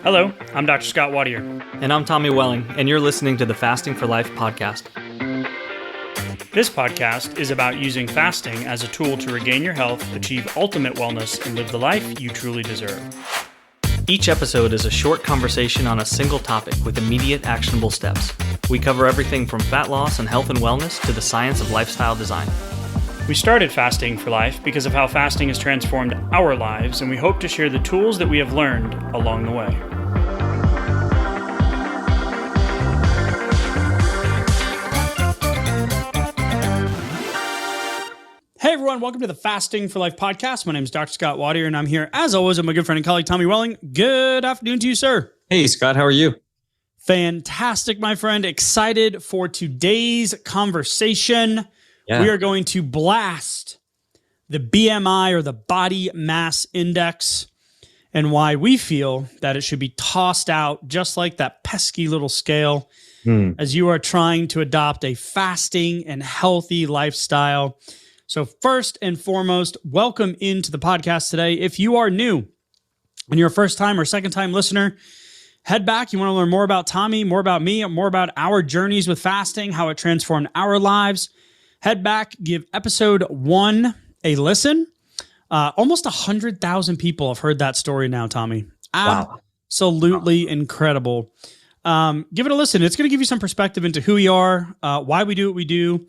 Hello, I'm Dr. Scott Wadier. And I'm Tommy Welling, and you're listening to the Fasting for Life podcast. This podcast is about using fasting as a tool to regain your health, achieve ultimate wellness, and live the life you truly deserve. Each episode is a short conversation on a single topic with immediate actionable steps. We cover everything from fat loss and health and wellness to the science of lifestyle design. We started Fasting for Life because of how fasting has transformed our lives, and we hope to share the tools that we have learned along the way. Hey everyone, welcome to the Fasting for Life podcast. My name is Dr. Scott Wadier, and I'm here, as always, with my good friend and colleague, Tommy Welling. Good afternoon to you, sir. Hey, Scott, how are you? Fantastic, my friend. Excited for today's conversation. Yeah. We are going to blast the BMI, or the Body Mass Index, and why we feel that it should be tossed out just like that pesky little scale as you are trying to adopt a fasting and healthy lifestyle. So first and foremost, welcome into the podcast today. If you are new and you're a first time or second time listener, head back. You want to learn more about Tommy, more about me, more about our journeys with fasting, how it transformed our lives. Head back, give episode 1 a listen. Almost 100,000 people have heard that story now, Tommy. Wow. Absolutely incredible. Give it a listen. It's going to give you some perspective into who we are, why we do what we do.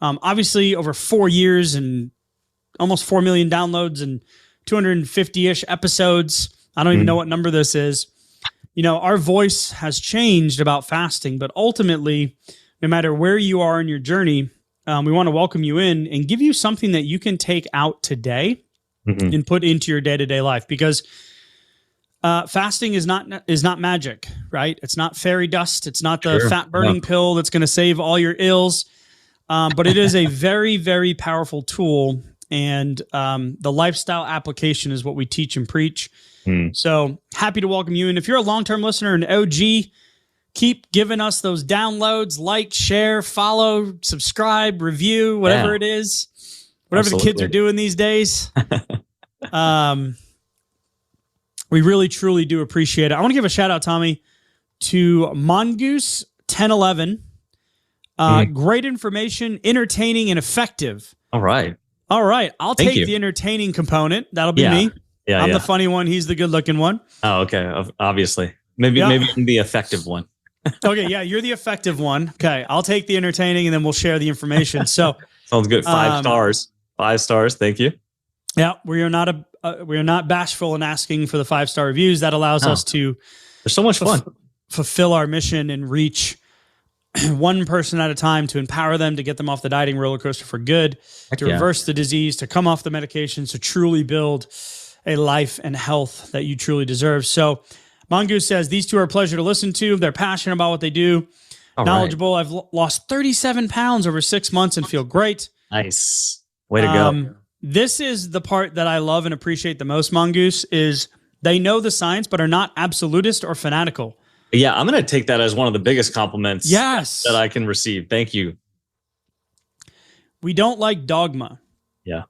Obviously, over 4 years and almost 4 million downloads and 250-ish episodes. I don't even know what number this is. You know, our voice has changed about fasting, but ultimately, no matter where you are in your journey, we want to welcome you in and give you something that you can take out today and put into your day-to-day life, because fasting is not magic, right? It's not fairy dust. It's not the fat burning pill that's going to save all your ills. But it is a very, very powerful tool, and the lifestyle application is what we teach and preach. So happy to welcome you. And if you're a long-term listener, an OG, keep giving us those downloads, like, share, follow, subscribe, review, whatever it is, whatever the kids are doing these days. We really, truly do appreciate it. I want to give a shout out, Tommy, to Mongoose 1011. Great information, entertaining, and effective. All right. I'll take the entertaining component. That'll be me. I'm the funny one. He's the good looking one. Oh, okay. Obviously. Maybe I'm the effective one. Okay. Yeah. You're the effective one. Okay. I'll take the entertaining and then we'll share the information. So sounds good. 5 stars. 5 stars. Thank you. Yeah. We are not bashful in asking for the 5-star reviews. That allows us to, there's so much fun, fulfill our mission and reach one person at a time, to empower them, to get them off the dieting roller coaster for good, to reverse the disease, to come off the medications, to truly build a life and health that you truly deserve. So Mongoose says, these two are a pleasure to listen to. They're passionate about what they do. Knowledgeable. I've lost 37 pounds over 6 months and feel great. Nice. Way to go. This is the part that I love and appreciate the most, Mongoose, is they know the science, but are not absolutist or fanatical. Yeah, I'm going to take that as one of the biggest compliments that I can receive. Thank you. We don't like dogma. Yeah.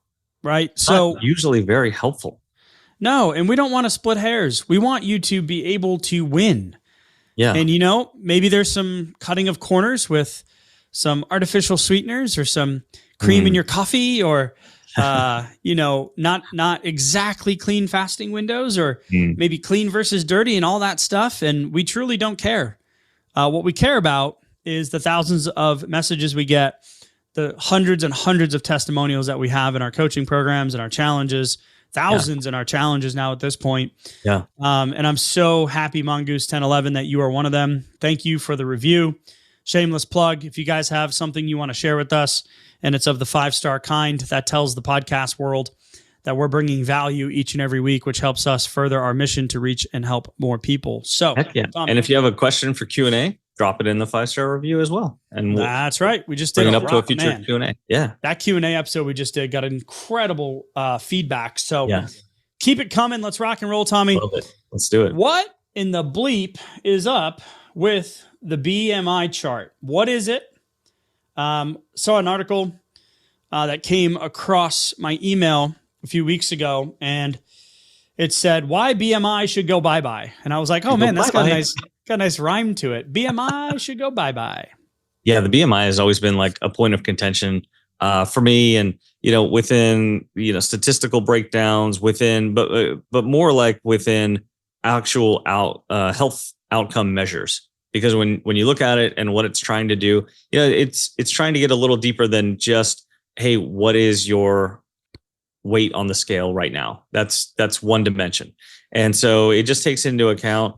Right? So usually very helpful. No, and we don't want to split hairs. We want you to be able to win. Yeah. And maybe there's some cutting of corners with some artificial sweeteners or some cream in your coffee, or not exactly clean fasting windows, or maybe clean versus dirty and all that stuff. And we truly don't care. What we care about is the thousands of messages we get, the hundreds and hundreds of testimonials that we have in our coaching programs and our challenges, thousands in our challenges now at this point. Yeah. And I'm so happy, Mongoose 1011, that you are one of them. Thank you for the review. Shameless plug. If you guys have something you want to share with us, and it's of the 5-star kind, that tells the podcast world that we're bringing value each and every week, which helps us further our mission to reach and help more people. So, Tommy, and if you have a question for Q&A, drop it in the 5-star review as well. And that's right. We just did bring it up to a future Q&A. Yeah. That Q&A episode we just did got incredible feedback. So keep it coming. Let's rock and roll, Tommy. Love it. Let's do it. What in the bleep is up with the BMI chart? What is it? Saw an article that came across my email a few weeks ago, and it said why BMI should go bye-bye. And I was like, oh man, that's got a nice rhyme to it. BMI should go bye-bye. Yeah, the BMI has always been like a point of contention for me, and within statistical breakdowns, but more like within actual health outcome measures. Because when you look at it and what it's trying to do, it's trying to get a little deeper than just, hey, what is your weight on the scale right now? That's one dimension, and so it just takes into account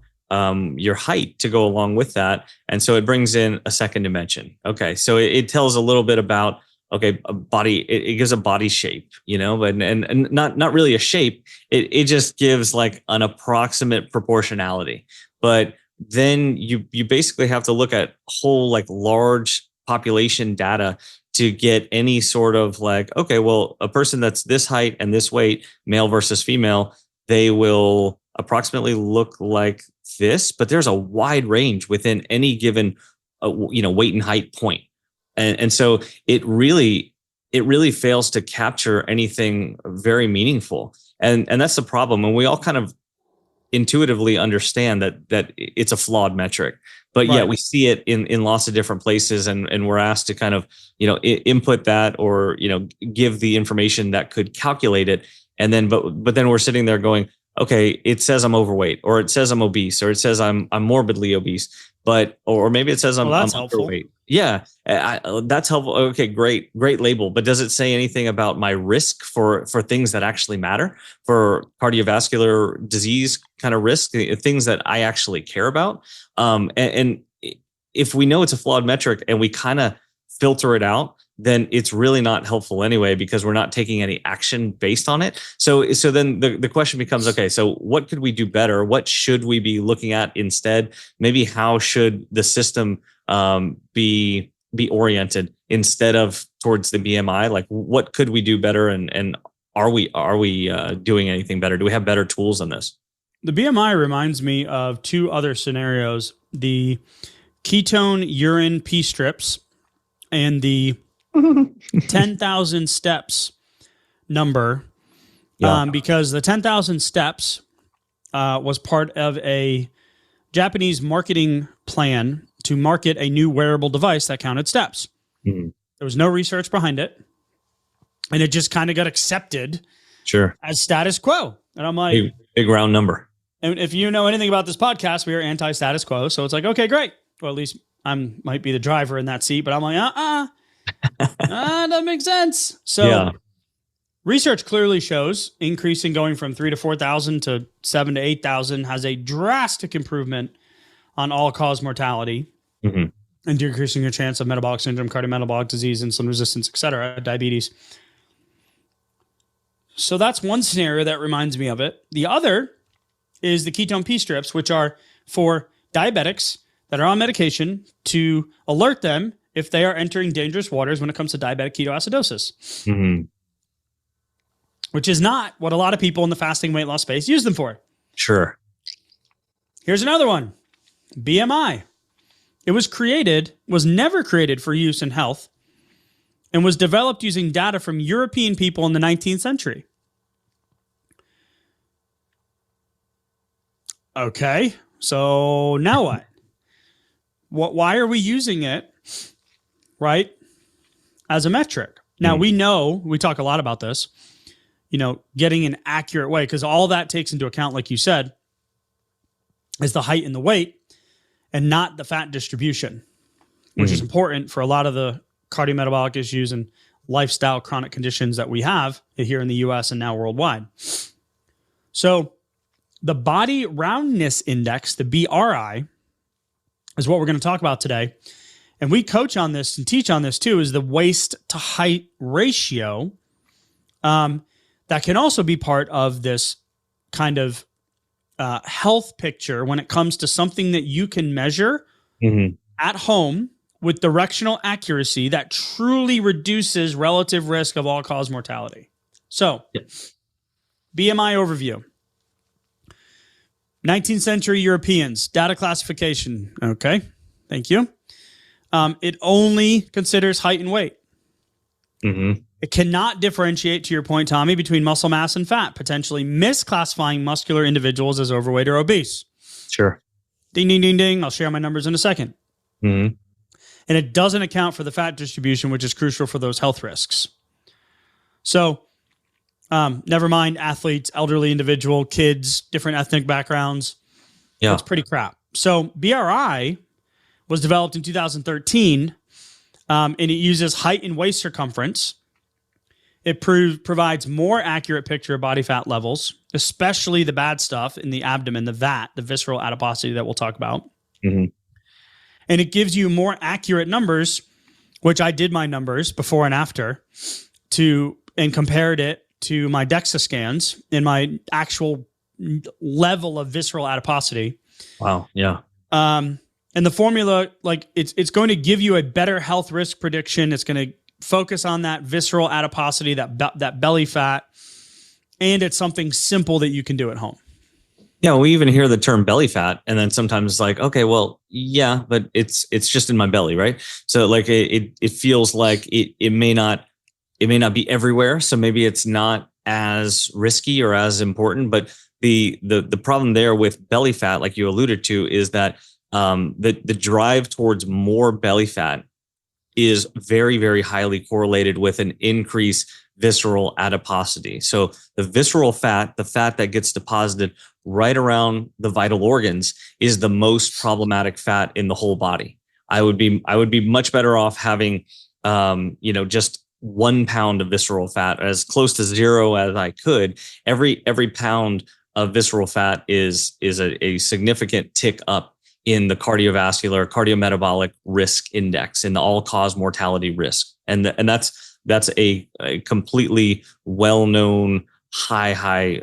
your height to go along with that. And so it brings in a second dimension. Okay. So it tells a little bit about, a body, it gives a body shape, but and not really a shape. It just gives like an approximate proportionality. But then you basically have to look at whole like large population data to get any sort of like, okay, well, a person that's this height and this weight, male versus female, they will approximately look like this, but there's a wide range within any given weight and height point. And so it really fails to capture anything very meaningful. And that's the problem. And we all kind of intuitively understand that it's a flawed metric, but yet we see it in lots of different places, and we're asked to kind of input that or give the information that could calculate it. And then but then we're sitting there going, okay, it says I'm overweight, or it says I'm obese, or it says I'm morbidly obese, or maybe it says I'm underweight. Yeah, that's helpful. Okay, great label. But does it say anything about my risk for things that actually matter, for cardiovascular disease kind of risk, things that I actually care about? And if we know it's a flawed metric and we kind of filter it out, then it's really not helpful anyway, because we're not taking any action based on it. So then the question becomes, okay, so what could we do better? What should we be looking at instead? Maybe how should the system be oriented instead of towards the BMI? Like, what could we do better? And are we doing anything better? Do we have better tools than this? The BMI reminds me of two other scenarios: the ketone urine pee strips and the 10,000 steps number, because the 10,000 steps was part of a Japanese marketing plan to market a new wearable device that counted steps. Mm-hmm. There was no research behind it, and it just kind of got accepted as status quo. And I'm like, big round number. And if you know anything about this podcast, we are anti-status quo. So it's like, okay, great. Well, at least I might be the driver in that seat, but I'm like, that makes sense. So research clearly shows increasing going from 3,000 to 4,000 to 7,000 to 8,000 has a drastic improvement on all-cause mortality, and decreasing your chance of metabolic syndrome, cardiometabolic disease, insulin resistance, et cetera, diabetes. So that's one scenario that reminds me of it. The other is the ketone pee strips, which are for diabetics that are on medication to alert them if they are entering dangerous waters when it comes to diabetic ketoacidosis, which is not what a lot of people in the fasting weight loss space use them for. Sure. Here's another one, BMI. It was never created for use in health, and was developed using data from European people in the 19th century. Okay, so now what? Why are we using it, right, as a metric? Now, we talk a lot about this, getting an accurate weight, because all that takes into account, like you said, is the height and the weight and not the fat distribution, which is important for a lot of the cardiometabolic issues and lifestyle chronic conditions that we have here in the US and now worldwide. So the Body Roundness Index, the BRI, is what we're going to talk about today. And we coach on this and teach on this too, is the waist to height ratio. That can also be part of this kind of health picture when it comes to something that you can measure at home with directional accuracy that truly reduces relative risk of all-cause mortality. So, BMI overview. 19th century Europeans, data classification. Okay, thank you. It only considers height and weight. It cannot differentiate, to your point, Tommy, between muscle mass and fat, potentially misclassifying muscular individuals as overweight or obese. Sure. Ding, ding, ding, ding. I'll share my numbers in a second. Mm-hmm. And it doesn't account for the fat distribution, which is crucial for those health risks. So never mind athletes, elderly individual, kids, different ethnic backgrounds. Yeah. It's pretty crap. So BRI was developed in 2013, and it uses height and waist circumference. It provides more accurate picture of body fat levels, especially the bad stuff in the abdomen, the VAT, the visceral adiposity that we'll talk about. Mm-hmm. And it gives you more accurate numbers, which I did my numbers before and after and compared it to my DEXA scans and my actual level of visceral adiposity. Wow. Yeah. And the formula, like it's going to give you a better health risk prediction. It's going to focus on that visceral adiposity, that belly fat, and it's something simple that you can do at home. Yeah, we even hear the term belly fat, and then sometimes it's like, okay, well, yeah, but it's just in my belly, right? So like it feels like it may not be everywhere, so maybe it's not as risky or as important. But the problem there with belly fat, like you alluded to, is that the drive towards more belly fat is very, very highly correlated with an increased visceral adiposity. So the visceral fat, the fat that gets deposited right around the vital organs, is the most problematic fat in the whole body. I would be much better off having just 1 pound of visceral fat, as close to zero as I could. Every pound of visceral fat is a significant tick up in the cardiovascular, cardiometabolic risk index, in the all-cause mortality risk, and that's a completely well-known high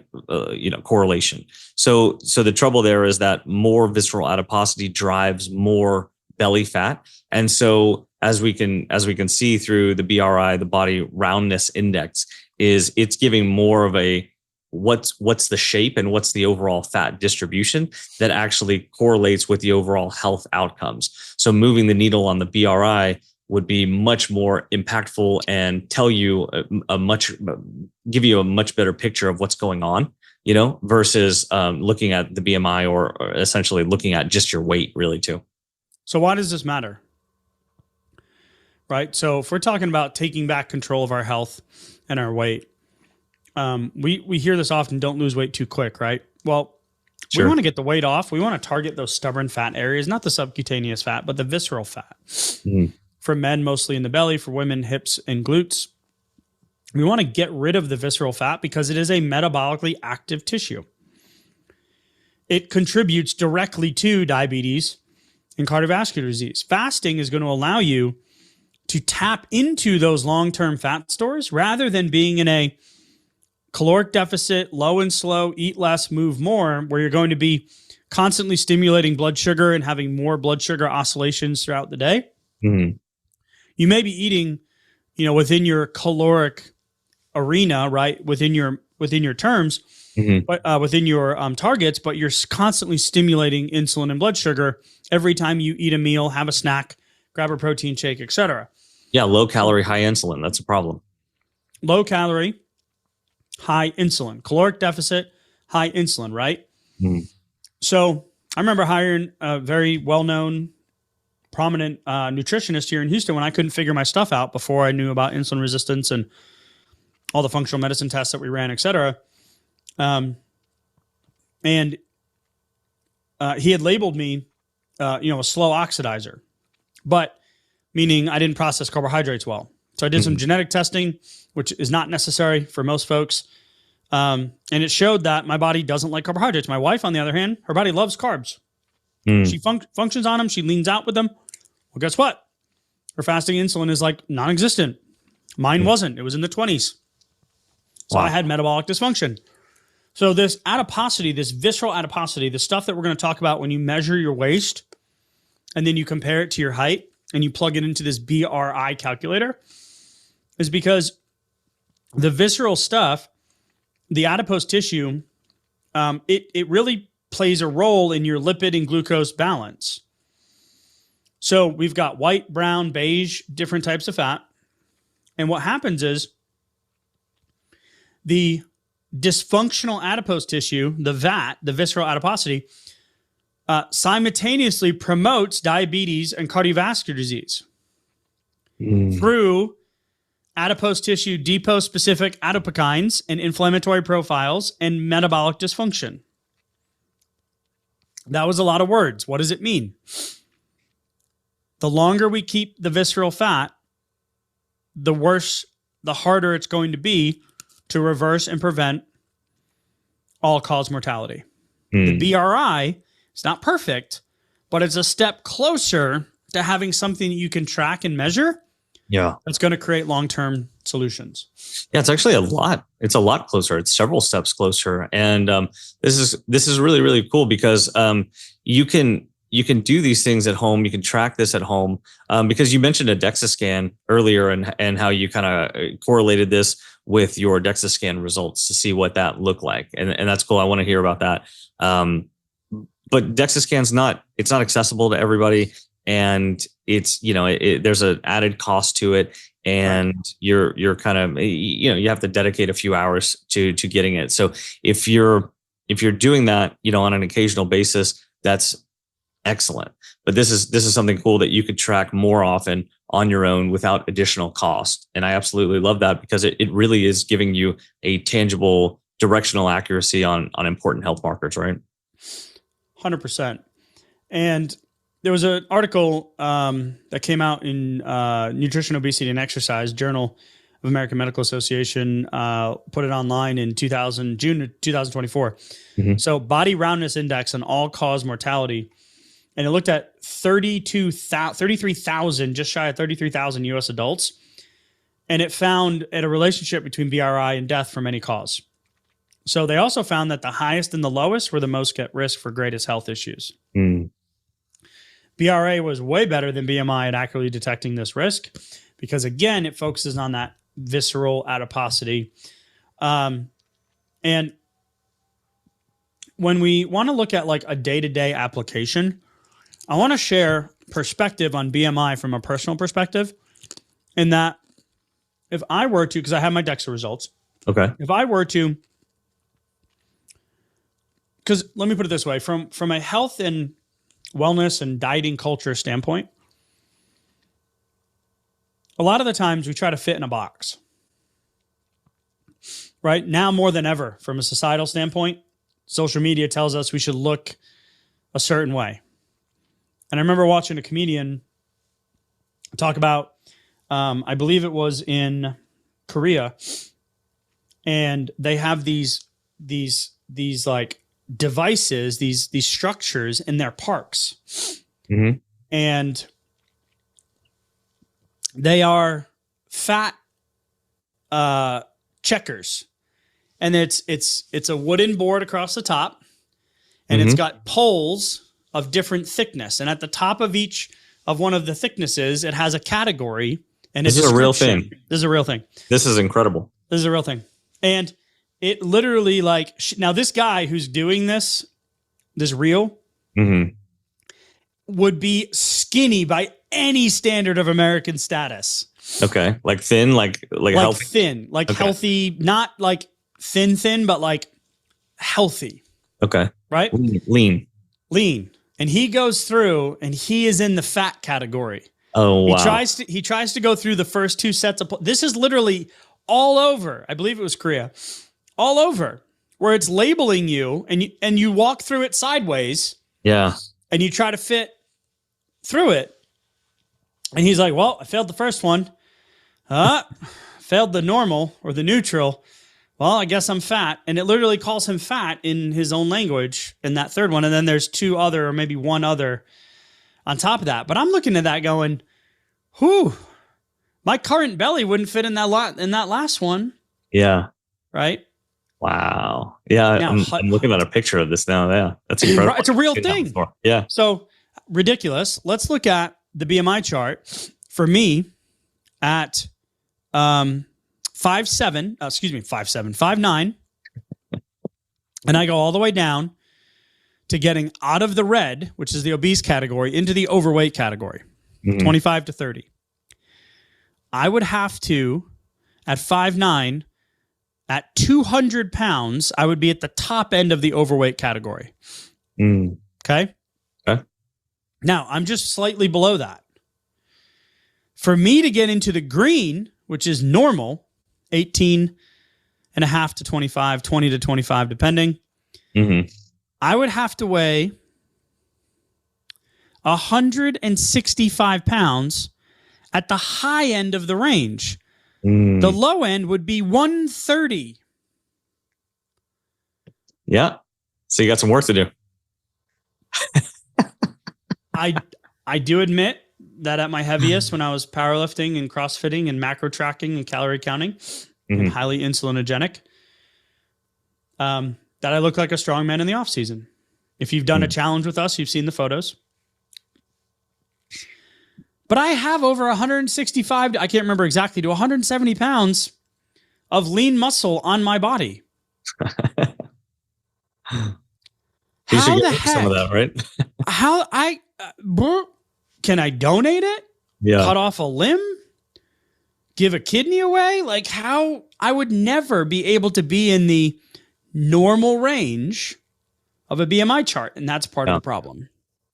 correlation. So the trouble there is that more visceral adiposity drives more belly fat, and so as we can see through the BRI, the Body Roundness Index, it's giving more of a what's the shape and what's the overall fat distribution that actually correlates with the overall health outcomes. So moving the needle on the BRI would be much more impactful and tell you give you a much better picture of what's going on, versus looking at the BMI or essentially looking at just your weight, really, too. So why does this matter? Right. So if we're talking about taking back control of our health and our weight, we hear this often: don't lose weight too quick, right? Well, sure. We want to get the weight off. We want to target those stubborn fat areas, not the subcutaneous fat, but the visceral fat. Mm. For men, mostly in the belly; for women, hips and glutes. We want to get rid of the visceral fat because it is a metabolically active tissue. It contributes directly to diabetes and cardiovascular disease. Fasting is going to allow you to tap into those long-term fat stores rather than being in a caloric deficit, low and slow, eat less, move more, where you're going to be constantly stimulating blood sugar and having more blood sugar oscillations throughout the day. Mm-hmm. You may be eating, within your caloric arena, right? Within your terms, mm-hmm. but within your targets, but you're constantly stimulating insulin and blood sugar every time you eat a meal, have a snack, grab a protein shake, etc. Yeah, low calorie, high insulin. That's a problem. Low calorie, high insulin, caloric deficit, high insulin, right? Mm. So I remember hiring a very well-known, prominent nutritionist here in Houston when I couldn't figure my stuff out before I knew about insulin resistance and all the functional medicine tests that we ran, et cetera. And he had labeled me, a slow oxidizer, but meaning I didn't process carbohydrates well. So I did some genetic testing, which is not necessary for most folks. And it showed that my body doesn't like carbohydrates. My wife, on the other hand, her body loves carbs. She functions on them. She leans out with them. Well, guess what? Her fasting insulin is like non-existent. Mine wasn't. It was in the 20s. So I had metabolic dysfunction. So this adiposity, this visceral adiposity, the stuff that we're going to talk about when you measure your waist and then you compare it to your height and you plug it into this BRI calculator, is because the visceral stuff, the adipose tissue, it really plays a role in your lipid and glucose balance. So we've got white, brown, beige, different types of fat. And what happens is the dysfunctional adipose tissue, the VAT, the visceral adiposity, simultaneously promotes diabetes and cardiovascular disease through adipose tissue depot-specific adipokines and inflammatory profiles and metabolic dysfunction. That was a lot of words. What does it mean? The longer we keep the visceral fat, the worse, the harder it's going to be to reverse and prevent all-cause mortality. The BRI is not perfect, but it's a step closer to having something that you can track and measure. Yeah. That's going to create long-term solutions. Yeah, it's actually a lot. It's a lot closer. It's several steps closer. And this is really, really cool because you can do these things at home. You can track this at home because you mentioned a DEXA scan earlier and how you kind of correlated this with your DEXA scan results to see what that looked like. And that's cool. I want to hear about that. But DEXA scan's not accessible to everybody. And it's, there's an added cost to it, and you're kind of, you have to dedicate a few hours to getting it. So if you're doing that, on an occasional basis, that's excellent. But this is something cool that you could track more often on your own without additional cost. And I absolutely love that because it really is giving you a tangible directional accuracy on important health markers, right? 100%. And there was an article that came out in Nutrition, Obesity, and Exercise, Journal of American Medical Association, put it online in June of 2024. So Body Roundness Index on all-cause mortality, and it looked at 33,000, just shy of 33,000 U.S. adults, and it found a relationship between BRI and death from any cause. So they also found that the highest and the lowest were the most at risk for greatest health issues. BRA was way better than BMI at accurately detecting this risk because, again, it focuses on that visceral adiposity. And when we want to look at like a day-to-day application, I want to share perspective on BMI from a personal perspective, in that if I were to, because I have my DEXA results. Okay. If I were to, because let me put it this way, from a health and wellness and dieting culture standpoint, a lot of the times we try to fit in a box. Right now, more than ever, from a societal standpoint, social media tells us we should look a certain way. And I remember watching a comedian talk about, I believe it was in Korea, and they have these like devices, these structures in their parks. And they are fat checkers. And it's a wooden board across the top, and it's got poles of different thickness. And at the top of each of one of the thicknesses, it has a category. And this is a real thing. This is a real thing. This is incredible. This is a real thing. And it literally, like, now this guy who's doing this reel would be skinny by any standard of American status. Okay. Like thin, like healthy. Thin, like healthy, not like thin, but like healthy. Okay. Right? Lean. And he goes through and he is in the fat category. Oh, wow. He tries to go through the first two sets of, this is literally all over. I believe it was Korea. All over, where it's labeling you and you walk through it sideways. Yeah. And you try to fit through it. And he's like, well, I failed the first one. Failed the normal or the neutral. Well, I guess I'm fat. And it literally calls him fat in his own language in that third one. And then there's two other, or maybe one other on top of that. But I'm looking at that going, whew, my current belly wouldn't fit in that last one. Yeah. Right? Wow. Yeah. Now, I'm looking at a picture of this now. Yeah. That's incredible. It's a real thing. Yeah. So ridiculous. Let's look at the BMI chart for me at 5'9", and I go all the way down to getting out of the red, which is the obese category, into the overweight category, 25 to 30. I would have to, at 5'9", At 200 pounds, I would be at the top end of the overweight category. Okay. Okay. Now, I'm just slightly below that. For me to get into the green, which is normal, 18 and a half to 25, 20 to 25, depending, I would have to weigh 165 pounds at the high end of the range. The low end would be 130. Yeah. So you got some work to do. I do admit that at my heaviest, when I was powerlifting and crossfitting and macro tracking and calorie counting and highly insulinogenic, that I look like a strong man in the off season. If you've done a challenge with us, you've seen the photos. But I have over 165, I can't remember exactly, to 170 pounds of lean muscle on my body. You should get some of that, right? Can I donate it? Yeah. Cut off a limb? Give a kidney away? Like, how? I would never be able to be in the normal range of a BMI chart, and that's part of the problem.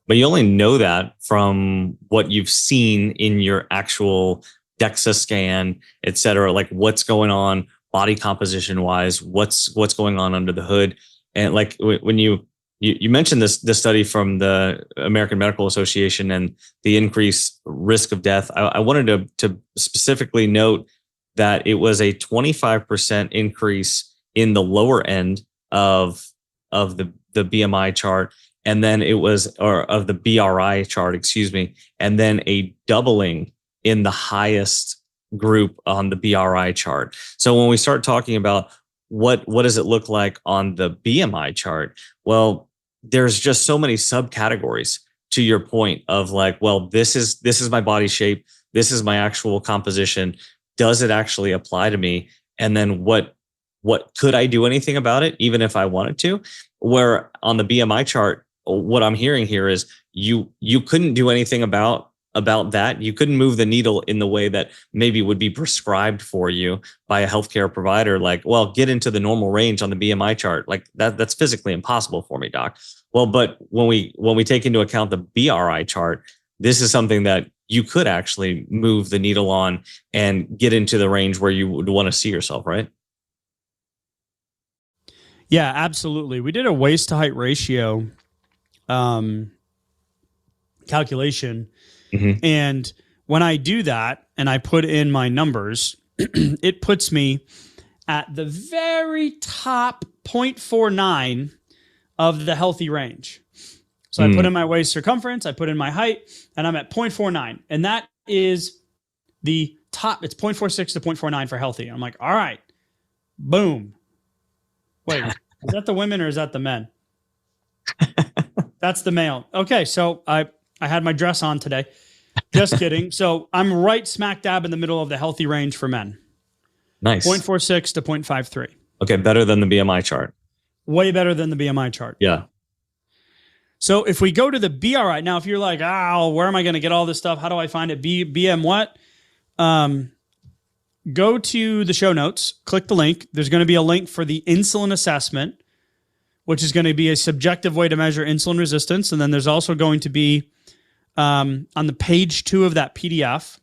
But you only know that from what you've seen in your actual DEXA scan, et cetera, like what's going on body composition wise, what's going on under the hood. And like when you mentioned this study from the American Medical Association and the increased risk of death, I wanted to specifically note that it was a 25% increase in the lower end of the BMI chart. And then it was, or of the BRI chart, excuse me, and then a doubling in the highest group on the BRI chart. So when we start talking about what does it look like on the BMI chart, well, there's just so many subcategories to your point of like, well, this is my body shape, this is my actual composition. Does it actually apply to me? And then what could I do anything about it, even if I wanted to? Where on the BMI chart, what I'm hearing here is you couldn't do anything about that. You couldn't move the needle in the way that maybe would be prescribed for you by a healthcare provider. Like, well, get into the normal range on the BMI chart. Like that's physically impossible for me, doc. Well, but when we take into account the BRI chart, this is something that you could actually move the needle on and get into the range where you would want to see yourself, right? Yeah, absolutely. We did a waist to height ratio calculation. And when I do that and I put in my numbers, it puts me at the very top 0.49 of the healthy range. So I put in my waist circumference, I put in my height, and I'm at 0.49. And that is the top. It's 0.46 to 0.49 for healthy. I'm like, all right, boom. Wait, is that the women or is that the men? That's the male. Okay, so I had my dress on today. Just kidding. So I'm right smack dab in the middle of the healthy range for men. Nice. 0.46 to 0.53. Okay, better than the BMI chart. Way better than the BMI chart. Yeah. So if we go to the BRI, now if you're like, where am I going to get all this stuff? How do I find it? BM what? Go to the show notes, click the link. There's going to be a link for the insulin assessment, which is going to be a subjective way to measure insulin resistance. And then there's also going to be on the page 2 of that PDF.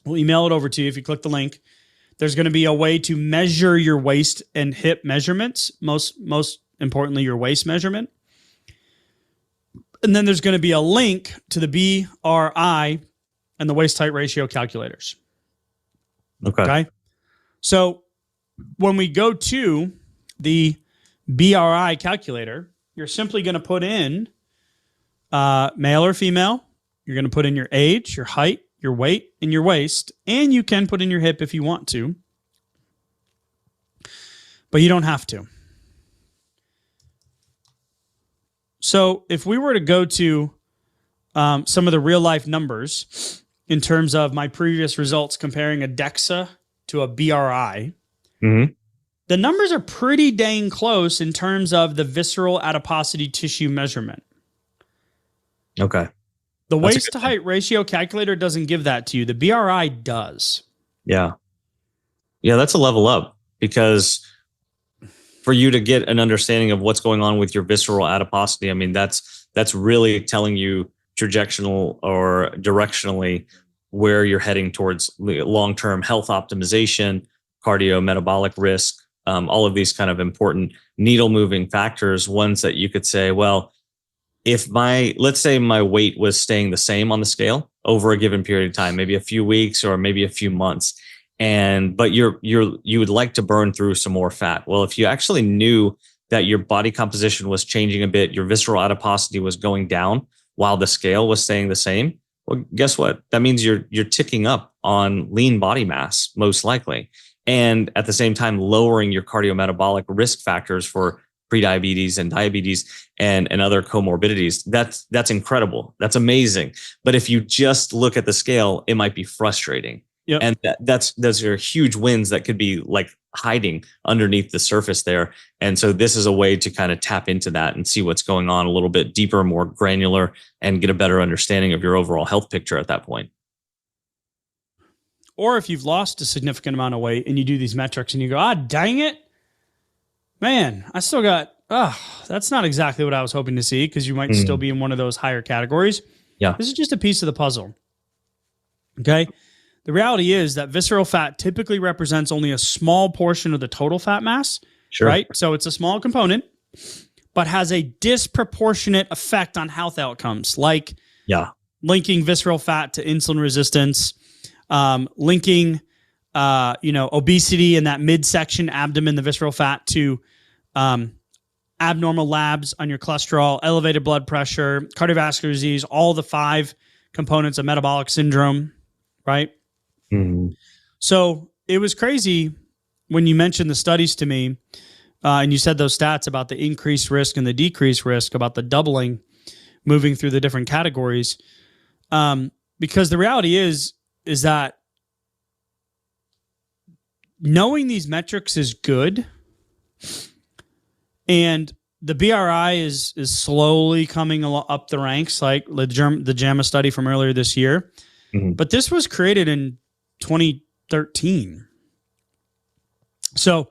We'll email it over to you if you click the link. There's going to be a way to measure your waist and hip measurements, most importantly, your waist measurement. And then there's going to be a link to the BRI and the waist height ratio calculators. Okay. So when we go to the BRI calculator, you're simply going to put in male or female. You're going to put in your age, your height, your weight, and your waist. And you can put in your hip if you want to. But you don't have to. So if we were to go to some of the real life numbers in terms of my previous results comparing a DEXA to a BRI, the numbers are pretty dang close in terms of the visceral adiposity tissue measurement. Okay. The waist to height ratio calculator doesn't give that to you. The BRI does. Yeah. Yeah, that's a level up because for you to get an understanding of what's going on with your visceral adiposity, I mean, that's really telling you trajectional or directionally where you're heading towards long-term health optimization, cardiometabolic risk, all of these kind of important needle moving factors, ones that you could say, well, if let's say my weight was staying the same on the scale over a given period of time, maybe a few weeks or maybe a few months, but you would like to burn through some more fat. Well, if you actually knew that your body composition was changing a bit, your visceral adiposity was going down while the scale was staying the same, well, guess what? That means you're ticking up on lean body mass, most likely. And at the same time, lowering your cardiometabolic risk factors for prediabetes and diabetes and other comorbidities. That's incredible. That's amazing. But if you just look at the scale, it might be frustrating. Yep. And those are huge wins that could be like hiding underneath the surface there. And so this is a way to kind of tap into that and see what's going on a little bit deeper, more granular, and get a better understanding of your overall health picture at that point. Or if you've lost a significant amount of weight and you do these metrics and you go, dang it, man, I still got, that's not exactly what I was hoping to see, because you might still be in one of those higher categories. Yeah. This is just a piece of the puzzle. Okay. The reality is that visceral fat typically represents only a small portion of the total fat mass, Sure. right? So it's a small component, but has a disproportionate effect on health outcomes, like linking visceral fat to insulin resistance, linking, obesity in that midsection abdomen, the visceral fat, to abnormal labs on your cholesterol, elevated blood pressure, cardiovascular disease, all the 5 components of metabolic syndrome, right? Mm-hmm. So it was crazy when you mentioned the studies to me, and you said those stats about the increased risk and the decreased risk, about the doubling, moving through the different categories. Because the reality is that knowing these metrics is good, and the BRI is slowly coming up the ranks, like the JAMA study from earlier this year. Mm-hmm. But this was created in 2013. So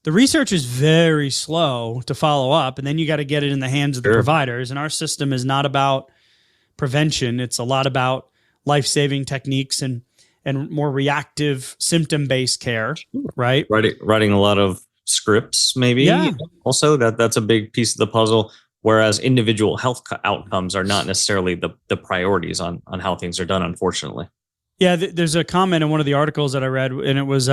the research is very slow to follow up, and then you got to get it in the hands of the providers. And our system is not about prevention. It's a lot about life-saving techniques and more reactive symptom-based care, right? Writing a lot of scripts, maybe. Yeah. Also, that's a big piece of the puzzle. Whereas individual health outcomes are not necessarily the priorities on how things are done, unfortunately. Yeah, there's a comment in one of the articles that I read, and it was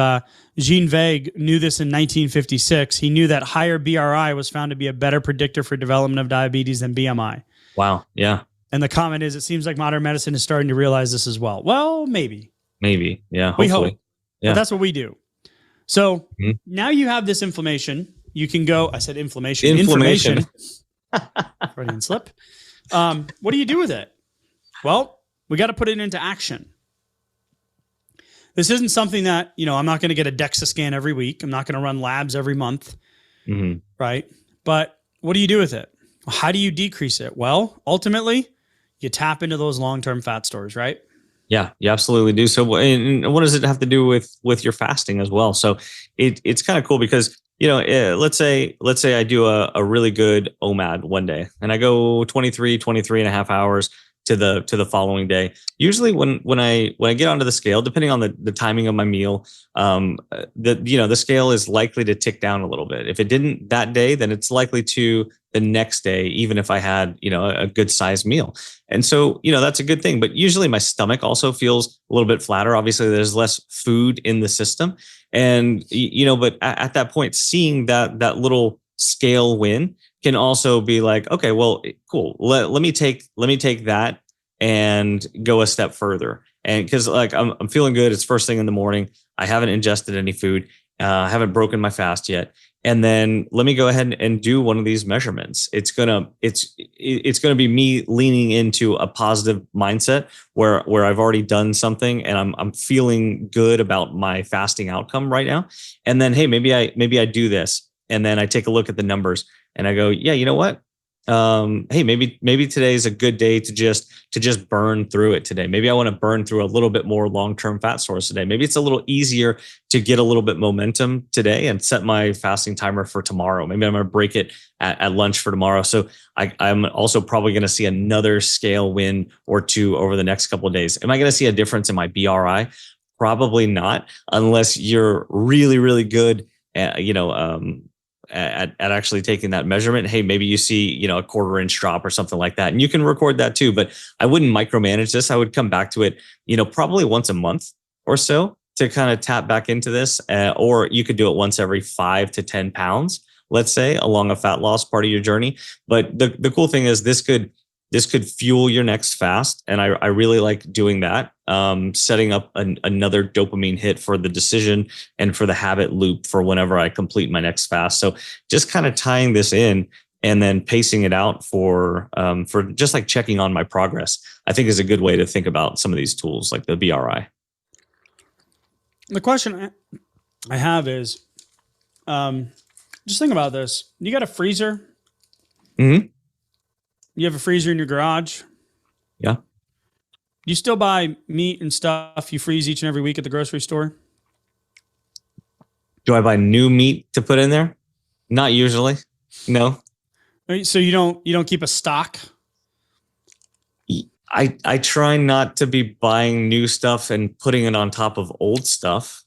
Jean Vague knew this in 1956. He knew that higher BRI was found to be a better predictor for development of diabetes than BMI. Wow. Yeah. And the comment is, it seems like modern medicine is starting to realize this as well. Well, maybe. Maybe. Yeah. We hopefully. hope. Yeah. But that's what we do. So now you have this inflammation. You can go, I said inflammation. Information. Freudian slip. What do you do with it? Well, we got to put it into action. This isn't something that, I'm not going to get a DEXA scan every week. I'm not going to run labs every month. Mm-hmm. Right? But what do you do with it? How do you decrease it? Well, ultimately, you tap into those long-term fat stores, right? Yeah, you absolutely do. So, and what does it have to do with your fasting as well? So it's kind of cool because, let's say I do a really good OMAD one day and I go 23 and a half hours to the following day. Usually when I get onto the scale, depending on the timing of my meal, the scale is likely to tick down a little bit. If it didn't that day, then it's likely to the next day, even if I had, a good sized meal. And so, that's a good thing. But usually my stomach also feels a little bit flatter. Obviously, there's less food in the system. And, but at that point, seeing that little scale win can also be like, okay, well, cool. Let me take that and go a step further. And because I'm feeling good. It's first thing in the morning. I haven't ingested any food. I haven't broken my fast yet. And then let me go ahead and do one of these measurements. It's gonna be me leaning into a positive mindset where I've already done something and I'm feeling good about my fasting outcome right now. And then, hey, maybe I do this. And then I take a look at the numbers and I go, yeah, you know what? hey, maybe today is a good day to just burn through it today. Maybe I want to burn through a little bit more long-term fat stores today. Maybe it's a little easier to get a little bit momentum today and set my fasting timer for tomorrow. Maybe I'm going to break it at lunch for tomorrow. So I'm also probably going to see another scale win or two over the next couple of days. Am I going to see a difference in my BRI? Probably not, unless you're really, really good at, at actually taking that measurement. Hey, maybe you see, a 1/4 inch drop or something like that. And you can record that too, but I wouldn't micromanage this. I would come back to it, probably once a month or so to kind of tap back into this. Or you could do it once every 5 to 10 pounds, let's say, along a fat loss part of your journey. But the cool thing is this could fuel your next fast. And I really like doing that. Setting up another dopamine hit for the decision and for the habit loop for whenever I complete my next fast. So just kind of tying this in and then pacing it out for just like checking on my progress, I think is a good way to think about some of these tools like the BRI. The question I have is, just think about this. You got a freezer? Mm-hmm. You have a freezer in your garage? Yeah. You still buy meat and stuff you freeze each and every week at the grocery store? Do I buy new meat to put in there? Not usually. No. So you don't keep a stock? I try not to be buying new stuff and putting it on top of old stuff,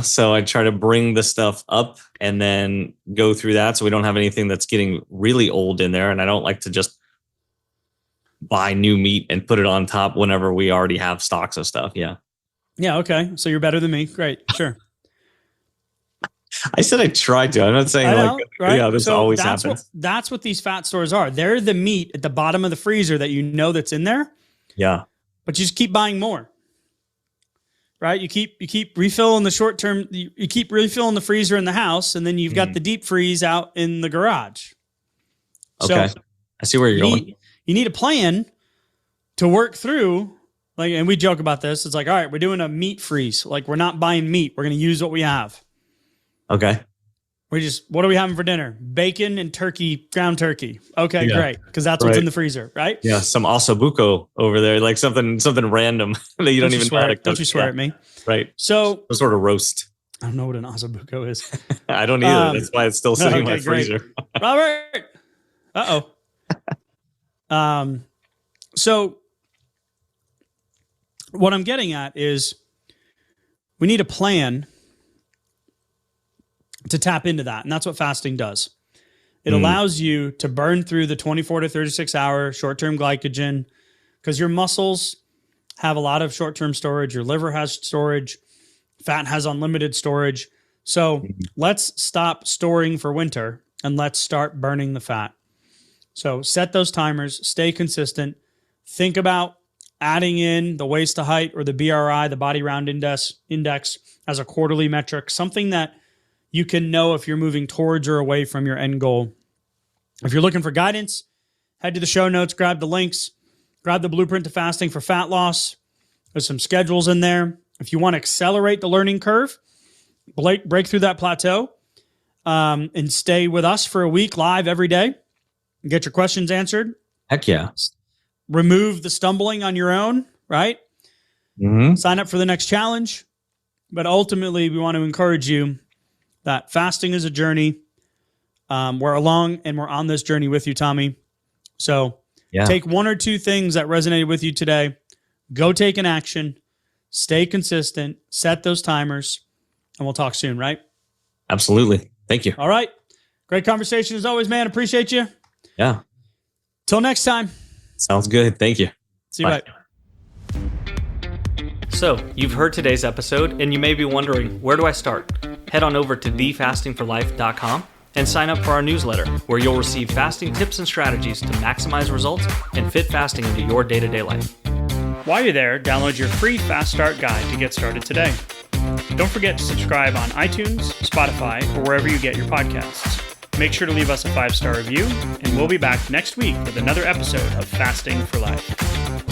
so I try to bring the stuff up and then go through that so we don't have anything that's getting really old in there. And I don't like to just buy new meat and put it on top whenever we already have stocks of stuff. Yeah. Yeah. Okay. So you're better than me. Great. Sure. I said I tried to. I'm not saying right? This always happens. That's what these fat stores are. They're the meat at the bottom of the freezer that that's in there. Yeah. But you just keep buying more. Right? You keep refilling the short term. You keep refilling the freezer in the house, and then you've got the deep freeze out in the garage. Okay. So I see where you're going. You need a plan to work through. And we joke about this. It's like, all right, we're doing a meat freeze. Like, we're not buying meat. We're going to use what we have. Okay. What are we having for dinner? Bacon and turkey, ground turkey. Okay, great. Because that's what's in the freezer, right? Yeah, some ossobuco over there, like something random that you don't even know how to cook. Don't you swear at me. Right. So some sort of roast. I don't know what an ossobuco is. I don't either. That's why it's still sitting in my freezer. Robert. So what I'm getting at is we need a plan to tap into that. And that's what fasting does. It allows you to burn through the 24 to 36 hour short-term glycogen because your muscles have a lot of short-term storage. Your liver has storage. Fat has unlimited storage. So let's stop storing for winter and let's start burning the fat. So set those timers, stay consistent. Think about adding in the waist to height or the BRI, the Body Roundness Index, as a quarterly metric, something that you can know if you're moving towards or away from your end goal. If you're looking for guidance, head to the show notes, grab the links, grab the blueprint to fasting for fat loss. There's some schedules in there. If you want to accelerate the learning curve, break through that plateau, and stay with us for a week live every day, get your questions answered. Heck yeah. Remove the stumbling on your own, right? Mm-hmm. Sign up for the next challenge. But ultimately, we want to encourage you that fasting is a journey. We're along and we're on this journey with you, Tommy. So take one or two things that resonated with you today. Go take an action. Stay consistent. Set those timers. And we'll talk soon, right? Absolutely. Thank you. All right. Great conversation as always, man. Appreciate you. Yeah. Till next time. Sounds good. Thank you. See you. Bye. So, you've heard today's episode, and you may be wondering, where do I start? Head on over to thefastingforlife.com and sign up for our newsletter, where you'll receive fasting tips and strategies to maximize results and fit fasting into your day-to-day life. While you're there, download your free Fast Start guide to get started today. Don't forget to subscribe on iTunes, Spotify, or wherever you get your podcasts. Make sure to leave us a 5-star review, and we'll be back next week with another episode of Fasting for Life.